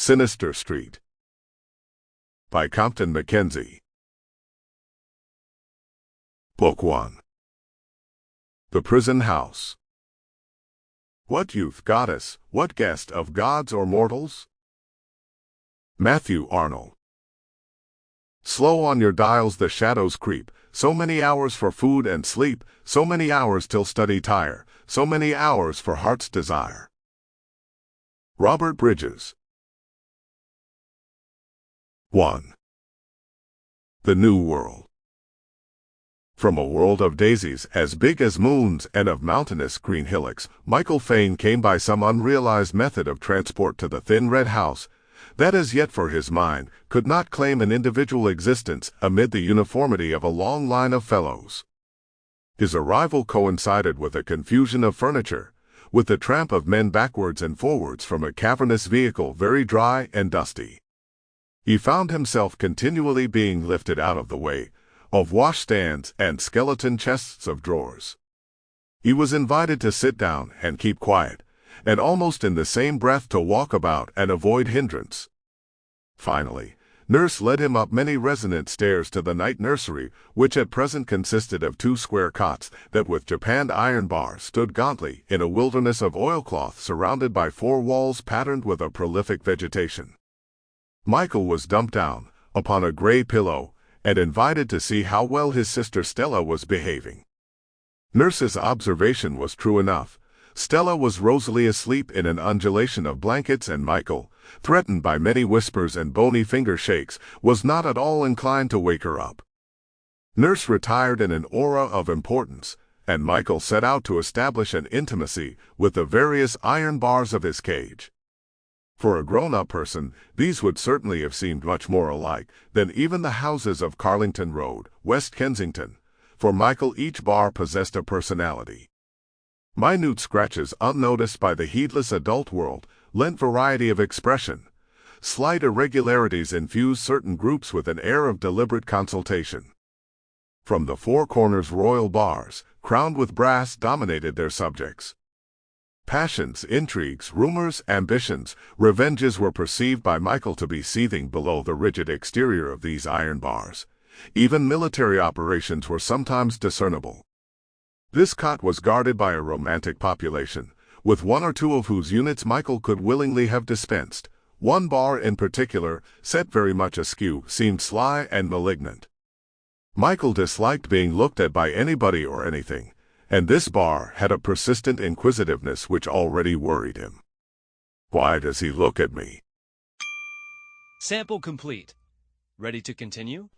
Sinister Street by Compton Mackenzie. Book 1. The Prison House. What youth goddess, what guest of gods or mortals? Matthew Arnold. Slow on your dials the shadows creep, so many hours for food and sleep, so many hours till study tire, so many hours for heart's desire. Robert Bridges. 1. The New World. From a world of daisies as big as moons and of mountainous green hillocks, Michael Fane came by some unrealized method of transport to the thin red house that as yet for his mind could not claim an individual existence amid the uniformity of a long line of fellows. His arrival coincided with a confusion of furniture, with the tramp of men backwards and forwards from a cavernous vehicle very dry and dusty. He found himself continually being lifted out of the way of washstands and skeleton chests of drawers. He was invited to sit down and keep quiet, and almost in the same breath to walk about and avoid hindrance. Finally, nurse led him up many resonant stairs to the night nursery, which at present consisted of 2 square cots that with japanned iron bars stood gauntly in a wilderness of oilcloth surrounded by 4 walls patterned with a prolific vegetation. Michael was dumped down upon a gray pillow and invited to see how well his sister Stella was behaving. Nurse's observation was true enough. Stella was rosily asleep in an undulation of blankets, and Michael, threatened by many whispers and bony finger shakes, was not at all inclined to wake her up. Nurse retired in an aura of importance, and Michael set out to establish an intimacy with the various iron bars of his cage. For a grown-up person, these would certainly have seemed much more alike than even the houses of Carlington Road, West Kensington. For Michael, each bar possessed a personality. Minute scratches unnoticed by the heedless adult world lent variety of expression. Slight irregularities infused certain groups with an air of deliberate consultation. From the 4 corners, royal bars, crowned with brass, dominated their subjects. Passions, intrigues, rumors, ambitions, revenges were perceived by Michael to be seething below the rigid exterior of these iron bars. Even military operations were sometimes discernible. This cot was guarded by a romantic population, with 1 or 2 of whose units Michael could willingly have dispensed. One bar in particular, set very much askew, seemed sly and malignant. Michael disliked being looked at by anybody or anything, and this bar had a persistent inquisitiveness which already worried him. Why does he look at me? Sample complete. Ready to continue?